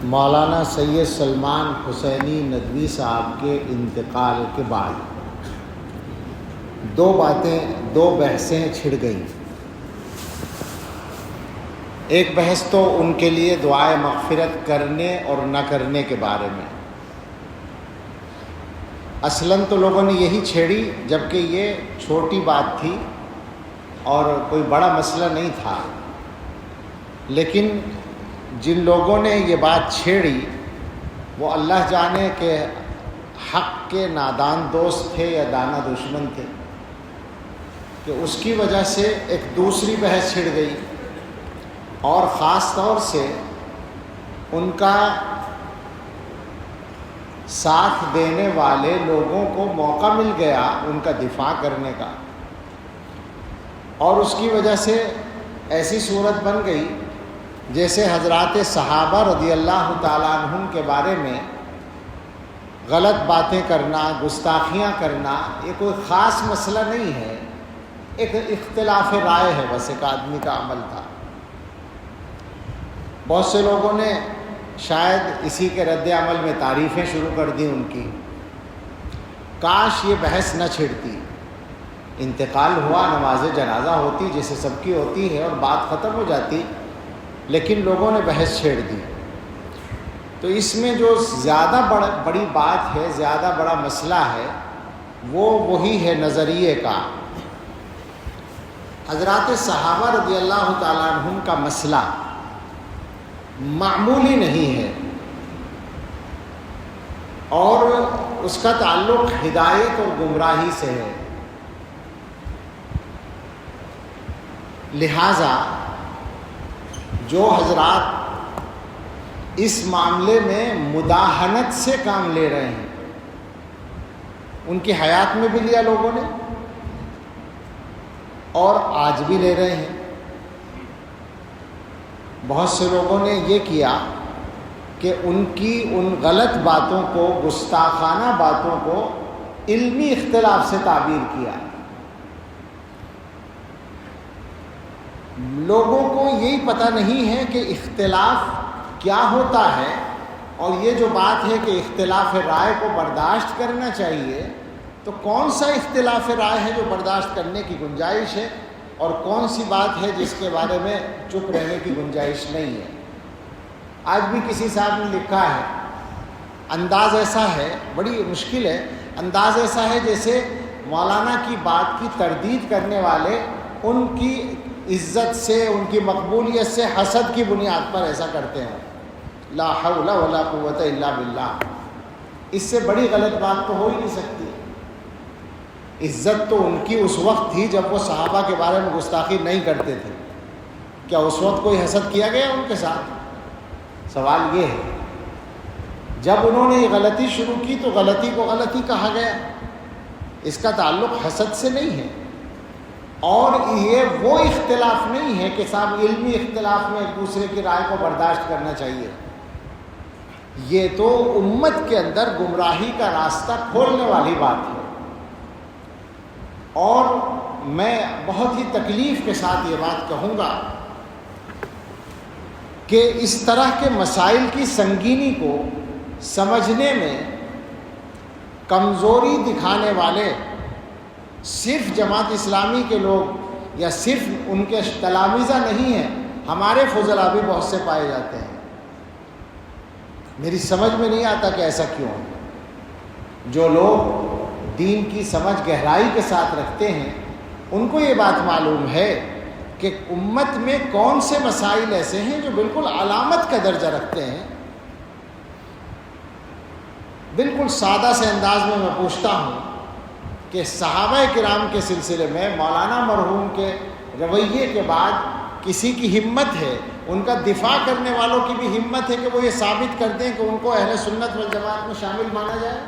مولانا سید سلمان حسینی ندوی صاحب کے انتقال کے بعد دو بحثیں چھڑ گئیں۔ ایک بحث تو ان کے لیے دعائے مغفرت کرنے اور نہ کرنے کے بارے میں۔ اصلاً تو لوگوں نے یہی چھیڑی جبکہ یہ چھوٹی بات تھی اور کوئی بڑا مسئلہ نہیں تھا، لیکن جن لوگوں نے یہ بات چھیڑی وہ اللہ جانے کہ حق کے نادان دوست تھے یا دانا دشمن تھے، کہ اس کی وجہ سے ایک دوسری بحث چھڑ گئی، اور خاص طور سے ان کا ساتھ دینے والے لوگوں کو موقع مل گیا ان کا دفاع کرنے کا، اور اس کی وجہ سے ایسی صورت بن گئی جیسے حضرات صحابہ رضی اللہ تعالیٰ عنہم کے بارے میں غلط باتیں کرنا، گستاخیاں کرنا یہ کوئی خاص مسئلہ نہیں ہے، ایک اختلاف رائے ہے، بس ایک آدمی کا عمل تھا۔ بہت سے لوگوں نے شاید اسی کے رد عمل میں تعریفیں شروع کر دی ان کی، کاش یہ بحث نہ چھڑتی، انتقال ہوا، نماز جنازہ ہوتی جیسے سب کی ہوتی ہے اور بات ختم ہو جاتی، لیکن لوگوں نے بحث چھیڑ دی۔ تو اس میں جو زیادہ بڑی بات ہے، زیادہ بڑا مسئلہ ہے، وہی ہے نظریے کا۔ حضرات صحابہ رضی اللہ تعالیٰ عنہم کا مسئلہ معمولی نہیں ہے، اور اس کا تعلق ہدایت اور گمراہی سے ہے، لہٰذا جو حضرات اس معاملے میں مداہنت سے کام لے رہے ہیں، ان کی حیات میں بھی لیا لوگوں نے اور آج بھی لے رہے ہیں۔ بہت سے لوگوں نے یہ کیا کہ ان کی ان غلط باتوں کو، گستاخانہ باتوں کو علمی اختلاف سے تعبیر کیا۔ لوگوں کو یہی پتہ نہیں ہے کہ اختلاف کیا ہوتا ہے، اور یہ جو بات ہے کہ اختلاف رائے کو برداشت کرنا چاہیے، تو کون سا اختلاف رائے ہے جو برداشت کرنے کی گنجائش ہے، اور کون سی بات ہے جس کے بارے میں چپ رہنے کی گنجائش نہیں ہے۔ آج بھی کسی صاحب نے لکھا ہے، انداز ایسا ہے، بڑی مشکل ہے، انداز ایسا ہے جیسے مولانا کی بات کی تردید کرنے والے ان کی عزت سے، ان کی مقبولیت سے حسد کی بنیاد پر ایسا کرتے ہیں۔ لا حول ولا قوت الا باللہ، اس سے بڑی غلط بات تو ہو ہی نہیں سکتی۔ عزت تو ان کی اس وقت تھی جب وہ صحابہ کے بارے میں گستاخی نہیں کرتے تھے، کیا اس وقت کوئی حسد کیا گیا ان کے ساتھ؟ سوال یہ ہے، جب انہوں نے یہ غلطی شروع کی تو غلطی کو غلطی کہا گیا، اس کا تعلق حسد سے نہیں ہے، اور یہ وہ اختلاف نہیں ہے کہ صاحب علمی اختلاف میں ایک دوسرے کی رائے کو برداشت کرنا چاہیے۔ یہ تو امت کے اندر گمراہی کا راستہ کھولنے والی بات ہے، اور میں بہت ہی تکلیف کے ساتھ یہ بات کہوں گا کہ اس طرح کے مسائل کی سنگینی کو سمجھنے میں کمزوری دکھانے والے صرف جماعت اسلامی کے لوگ یا صرف ان کے تلامذہ نہیں ہیں، ہمارے فضلاء بھی بہت سے پائے جاتے ہیں۔ میری سمجھ میں نہیں آتا کہ ایسا کیوں ہے۔ جو لوگ دین کی سمجھ گہرائی کے ساتھ رکھتے ہیں ان کو یہ بات معلوم ہے کہ امت میں کون سے مسائل ایسے ہیں جو بالکل علامت کا درجہ رکھتے ہیں۔ بالکل سادہ سے انداز میں پوچھتا ہوں کہ صحابہ کرام کے سلسلے میں مولانا مرحوم کے رویے کے بعد کسی کی ہمت ہے، ان کا دفاع کرنے والوں کی بھی ہمت ہے کہ وہ یہ ثابت کر دیں کہ ان کو اہل سنت والجماعت میں شامل مانا جائے؟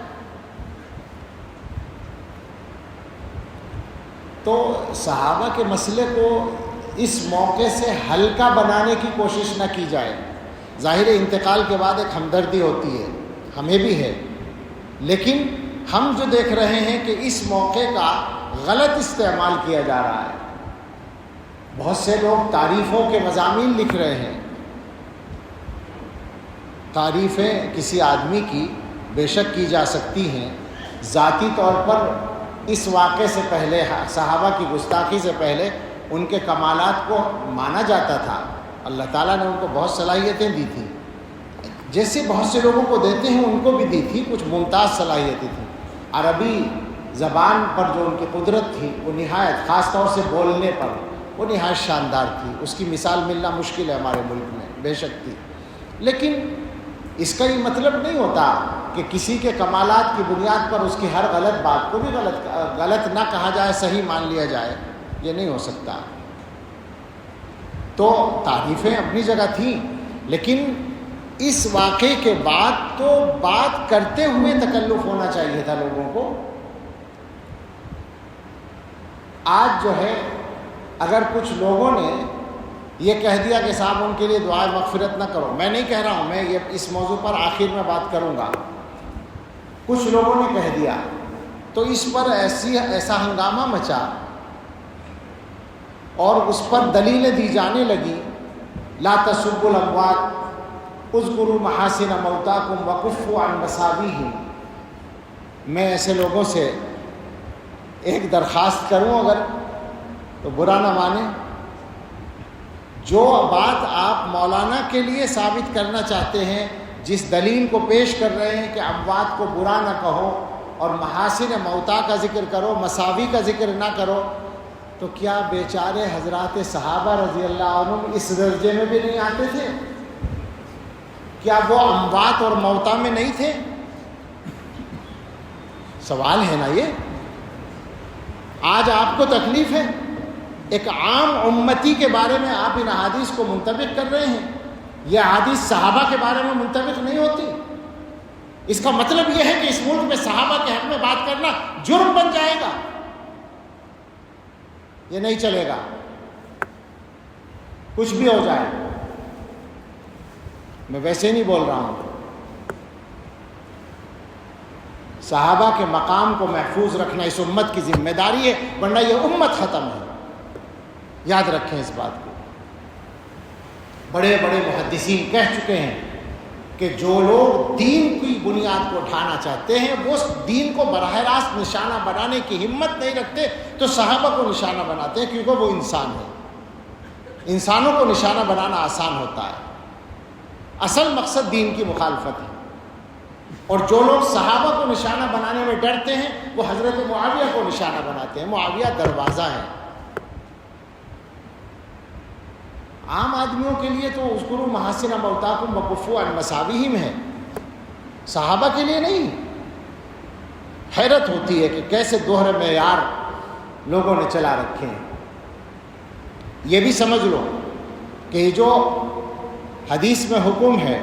تو صحابہ کے مسئلے کو اس موقع سے ہلکا بنانے کی کوشش نہ کی جائے۔ ظاہر انتقال کے بعد ایک ہمدردی ہوتی ہے، ہمیں بھی ہے، لیکن ہم جو دیکھ رہے ہیں کہ اس موقع کا غلط استعمال کیا جا رہا ہے۔ بہت سے لوگ تعریفوں کے مضامین لکھ رہے ہیں، تعریفیں کسی آدمی کی بے شک کی جا سکتی ہیں. ذاتی طور پر اس واقعے سے پہلے، صحابہ کی گستاخی سے پہلے، ان کے کمالات کو مانا جاتا تھا. اللہ تعالیٰ نے ان کو بہت صلاحیتیں دی تھیں، جیسے بہت سے لوگوں کو دیتے ہیں ان کو بھی دی تھی. کچھ ممتاز صلاحیتیں تھیں. عربی زبان پر جو ان کی قدرت تھی وہ نہایت، خاص طور سے بولنے پر وہ نہایت شاندار تھی. اس کی مثال ملنا مشکل ہے ہمارے ملک میں، بے شک تھی. لیکن اس کا یہ مطلب نہیں ہوتا کہ کسی کے کمالات کی بنیاد پر اس کی ہر غلط بات کو بھی غلط نہ کہا جائے، صحیح مان لیا جائے. یہ نہیں ہو سکتا. تو تعریفیں اپنی جگہ تھیں، لیکن اس واقعے کے بعد تو بات کرتے ہوئے تکلف ہونا چاہیے تھا لوگوں کو. آج جو ہے اگر کچھ لوگوں نے یہ کہہ دیا کہ صاحب ان کے لیے دعائے مغفرت نہ کرو، میں نہیں کہہ رہا ہوں، میں یہ اس موضوع پر آخر میں بات کروں گا. کچھ لوگوں نے کہہ دیا تو اس پر ایسا ہنگامہ مچا اور اس پر دلیلیں دی جانے لگی. لا تسبوا الاموات اذکروا محاسن موتاکم وکفوا عن مساویہم. میں ایسے لوگوں سے ایک درخواست کروں اگر تو برا نہ مانیں. جو بات آپ مولانا کے لیے ثابت کرنا چاہتے ہیں، جس دلیل کو پیش کر رہے ہیں کہ اموات کو برا نہ کہو اور محاسن موتا کا ذکر کرو، مساوی کا ذکر نہ کرو، تو کیا بیچارے حضرات صحابہ رضی اللہ عنہم اس درجے میں بھی نہیں آتے تھے؟ کیا وہ اموات اور موتا میں نہیں تھے؟ سوال ہے نا یہ. آج آپ کو تکلیف ہے، ایک عام امتی کے بارے میں آپ ان احادیث کو منطبق کر رہے ہیں. یہ احادیث صحابہ کے بارے میں منطبق نہیں ہوتی. اس کا مطلب یہ ہے کہ اس ملک میں صحابہ کے حق میں بات کرنا جرم بن جائے گا. یہ نہیں چلے گا، کچھ بھی ہو جائے. میں ویسے نہیں بول رہا ہوں. صحابہ کے مقام کو محفوظ رکھنا اس امت کی ذمہ داری ہے، ورنہ یہ امت ختم ہے. یاد رکھیں اس بات کو. بڑے بڑے محدثین کہہ چکے ہیں کہ جو لوگ دین کی بنیاد کو اٹھانا چاہتے ہیں وہ دین کو براہ راست نشانہ بنانے کی ہمت نہیں رکھتے، تو صحابہ کو نشانہ بناتے ہیں، کیونکہ وہ انسان ہیں. انسانوں کو نشانہ بنانا آسان ہوتا ہے. اصل مقصد دین کی مخالفت ہے. اور جو لوگ صحابہ کو نشانہ بنانے میں ڈرتے ہیں وہ حضرت معاویہ کو نشانہ بناتے ہیں. معاویہ دروازہ ہے. عام آدمیوں کے لیے تو اذکروا محاسن موتاکم وکفوا عن مساویہم ہے، صحابہ کے لیے نہیں. حیرت ہوتی ہے کہ کیسے دوہرے معیار لوگوں نے چلا رکھے ہیں. یہ بھی سمجھ لو کہ یہ جو حدیث میں حکم ہے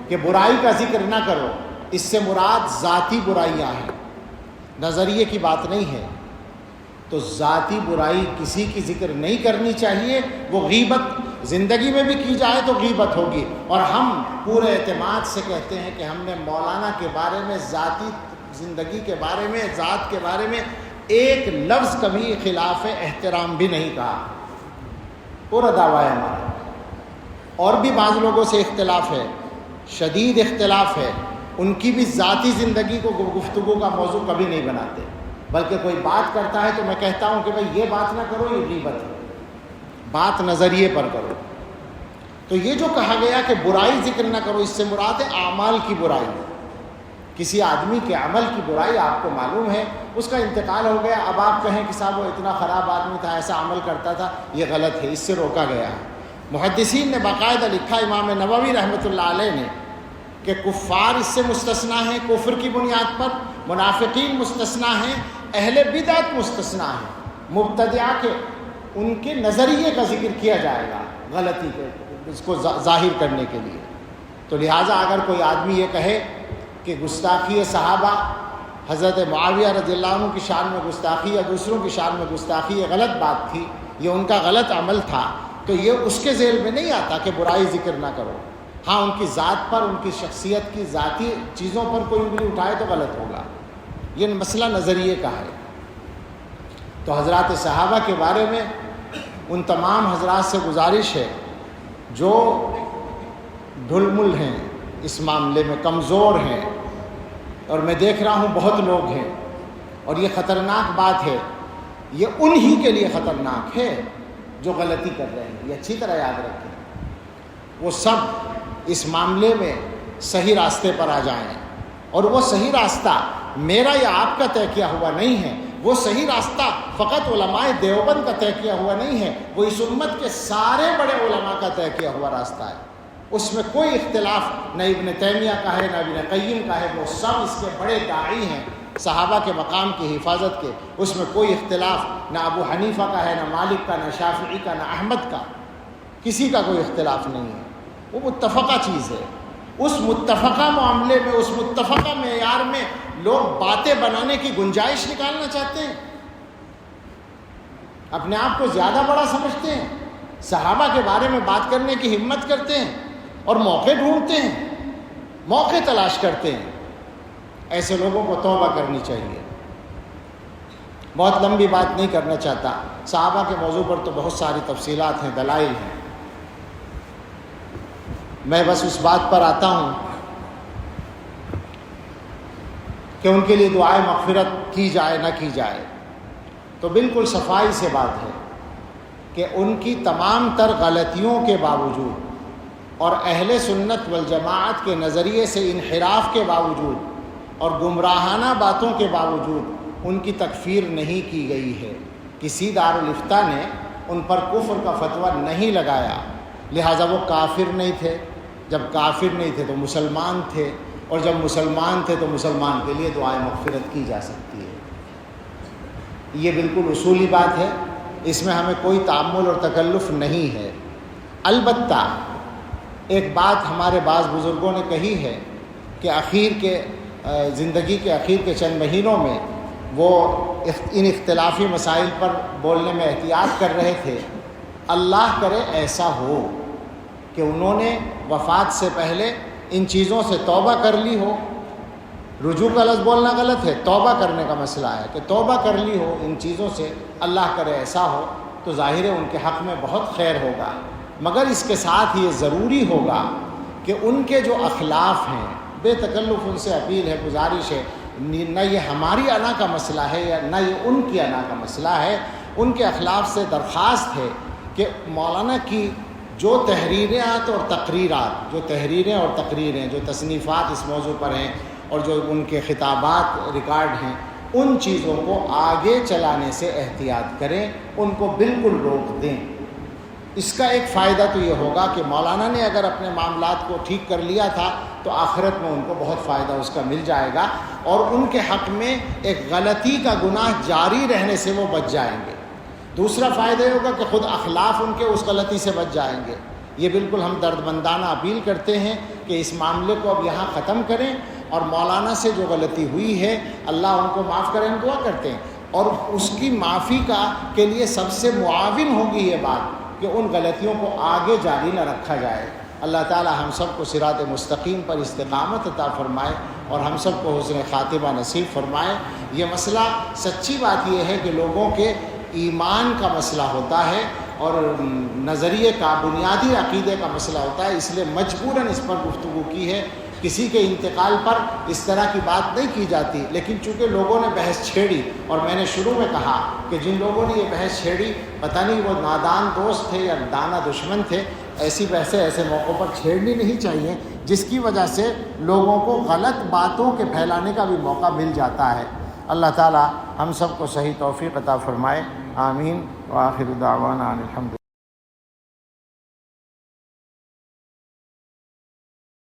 کہ برائی کا ذکر نہ کرو، اس سے مراد ذاتی برائیاں ہیں، نظریے کی بات نہیں ہے. تو ذاتی برائی کسی کی ذکر نہیں کرنی چاہیے. وہ غیبت زندگی میں بھی کی جائے تو غیبت ہوگی. اور ہم پورے اعتماد سے کہتے ہیں کہ ہم نے مولانا کے بارے میں، ذاتی زندگی کے بارے میں، ذات کے بارے میں ایک لفظ کبھی خلاف احترام بھی نہیں کہا. پورا دعویٰ ہے ہمارا. اور بھی بعض لوگوں سے اختلاف ہے، شدید اختلاف ہے. ان کی بھی ذاتی زندگی کو گفتگو کا موضوع کبھی نہیں بناتے، بلکہ کوئی بات کرتا ہے تو میں کہتا ہوں کہ بھائی یہ بات نہ کرو، یہ غیبت ہے، بات نظریے پر کرو. تو یہ جو کہا گیا کہ برائی ذکر نہ کرو، اس سے مراد ہے اعمال کی برائی. کسی آدمی کے عمل کی برائی آپ کو معلوم ہے، اس کا انتقال ہو گیا، اب آپ کہیں کہ صاحب وہ اتنا خراب آدمی تھا، ایسا عمل کرتا تھا، یہ غلط ہے، اس سے روکا گیا ہے. محدثین نے باقاعدہ لکھا، امام نووی رحمۃ اللہ علیہ نے، کہ کفار اس سے مستثنا ہیں کفر کی بنیاد پر، منافقین مستثنا ہیں، اہل بدعت مستثنا ہیں. مبتدعہ کے ان کے نظریے کا ذکر کیا جائے گا غلطی کے، اس کو ظاہر کرنے کے لیے. تو لہٰذا اگر کوئی آدمی یہ کہے کہ گستاخی صحابہ، حضرت معاویہ رضی اللہ عنہ کی شان میں گستاخی یا دوسروں کی شان میں گستاخی، یہ غلط بات تھی، یہ ان کا غلط عمل تھا، تو یہ اس کے ذیل میں نہیں آتا کہ برائی ذکر نہ کرو. ہاں ان کی ذات پر، ان کی شخصیت کی ذاتی چیزوں پر کوئی انگلی اٹھائے تو غلط ہوگا. یہ مسئلہ نظریے کا ہے. تو حضرات صحابہ کے بارے میں ان تمام حضرات سے گزارش ہے جو ڈھل مل ہیں اس معاملے میں کمزور ہیں، اور میں دیکھ رہا ہوں بہت لوگ ہیں، اور یہ خطرناک بات ہے، یہ انہی کے لیے خطرناک ہے جو غلطی کر رہے ہیں۔ یہ اچھی طرح یاد رکھیں، وہ سب اس معاملے میں صحیح راستے پر آ جائیں، اور وہ صحیح راستہ میرا یا آپ کا طے کیا ہوا نہیں ہے، وہ صحیح راستہ فقط علماء دیوبند کا طے کیا ہوا نہیں ہے، وہ اس امت کے سارے بڑے علماء کا طے کیا ہوا راستہ ہے۔ اس میں کوئی اختلاف نہ ابن تیمیہ کا ہے نہ ابن قیم کا ہے، وہ سب اس کے بڑے داعی ہیں صحابہ کے مقام کی حفاظت کے۔ اس میں کوئی اختلاف نہ ابو حنیفہ کا ہے، نہ مالک کا، نہ شافعی کا، نہ احمد کا، کسی کا کوئی اختلاف نہیں ہے، وہ متفقہ چیز ہے۔ اس متفقہ معاملے میں، اس متفقہ معیار میں لوگ باتیں بنانے کی گنجائش نکالنا چاہتے ہیں، اپنے آپ کو زیادہ بڑا سمجھتے ہیں، صحابہ کے بارے میں بات کرنے کی ہمت کرتے ہیں، اور موقع ڈھونڈتے ہیں، موقع تلاش کرتے ہیں۔ ایسے لوگوں کو توبہ کرنی چاہیے۔ بہت لمبی بات نہیں کرنا چاہتا، صحابہ کے موضوع پر تو بہت ساری تفصیلات ہیں، دلائل ہیں، میں بس اس بات پر آتا ہوں کہ ان کے لیے دعائے مغفرت کی جائے نہ کی جائے، تو بالکل صفائی سے بات ہے کہ ان کی تمام تر غلطیوں کے باوجود اور اہل سنت والجماعت کے نظریے سے انحراف کے باوجود اور گمراہانہ باتوں کے باوجود ان کی تکفیر نہیں کی گئی ہے۔ کسی دارالافتاء نے ان پر کفر کا فتویٰ نہیں لگایا، لہٰذا وہ کافر نہیں تھے۔ جب کافر نہیں تھے تو مسلمان تھے، اور جب مسلمان تھے تو مسلمان کے لیے دعائے مغفرت کی جا سکتی ہے۔ یہ بالکل اصولی بات ہے، اس میں ہمیں کوئی تعمل اور تکلف نہیں ہے۔ البتہ ایک بات ہمارے بعض بزرگوں نے کہی ہے کہ زندگی کے اخیر کے چند مہینوں میں وہ ان اختلافی مسائل پر بولنے میں احتیاط کر رہے تھے۔ اللہ کرے ایسا ہو کہ انہوں نے وفات سے پہلے ان چیزوں سے توبہ کر لی ہو۔ رجوع کا لفظ بولنا غلط ہے، توبہ کرنے کا مسئلہ ہے کہ توبہ کر لی ہو ان چیزوں سے، اللہ کرے ایسا ہو، تو ظاہر ہے ان کے حق میں بہت خیر ہوگا۔ مگر اس کے ساتھ یہ ضروری ہوگا کہ ان کے جو اخلاف ہیں، بے تکلف ان سے اپیل ہے، گزارش ہے، نہ یہ ہماری انا کا مسئلہ ہے یا نہ یہ ان کی انا کا مسئلہ ہے، ان کے اخلاف سے درخواست ہے کہ مولانا کی جو تحریرات اور تقریرات، جو تحریریں اور تقریریں، جو تصنیفات اس موضوع پر ہیں اور جو ان کے خطابات ریکارڈ ہیں، ان چیزوں کو آگے چلانے سے احتیاط کریں، ان کو بالکل روک دیں۔ اس کا ایک فائدہ تو یہ ہوگا کہ مولانا نے اگر اپنے معاملات کو ٹھیک کر لیا تھا تو آخرت میں ان کو بہت فائدہ اس کا مل جائے گا، اور ان کے حق میں ایک غلطی کا گناہ جاری رہنے سے وہ بچ جائیں گے۔ دوسرا فائدہ یہ ہوگا کہ خود اخلاف ان کے اس غلطی سے بچ جائیں گے۔ یہ بالکل ہم دردمندانہ اپیل کرتے ہیں کہ اس معاملے کو اب یہاں ختم کریں، اور مولانا سے جو غلطی ہوئی ہے اللہ ان کو معاف کریں، ہم دعا کرتے ہیں، اور اس کی معافی کے لیے سب سے معاون ہوگی یہ بات کہ ان غلطیوں کو آگے جاری نہ رکھا جائے۔ اللہ تعالی ہم سب کو صراط مستقیم پر استقامت عطا فرمائے، اور ہم سب کو حسن خاتمہ نصیب فرمائے۔ یہ مسئلہ سچی بات یہ ہے کہ لوگوں کے ایمان کا مسئلہ ہوتا ہے اور نظریے کا، بنیادی عقیدے کا مسئلہ ہوتا ہے، اس لیے مجبوراً اس پر گفتگو کی ہے۔ کسی کے انتقال پر اس طرح کی بات نہیں کی جاتی، لیکن چونکہ لوگوں نے بحث چھیڑی، اور میں نے شروع میں کہا کہ جن لوگوں نے یہ بحث چھیڑی پتہ نہیں وہ نادان دوست تھے یا دانا دشمن تھے، ایسی بحثیں ایسے موقعوں پر چھیڑنی نہیں چاہیے جس کی وجہ سے لوگوں کو غلط باتوں کے پھیلانے کا بھی موقع مل جاتا ہے۔ اللہ تعالی ہم سب کو صحیح توفیق عطا فرمائے، آمین، وآخر دعوانا ان الحمد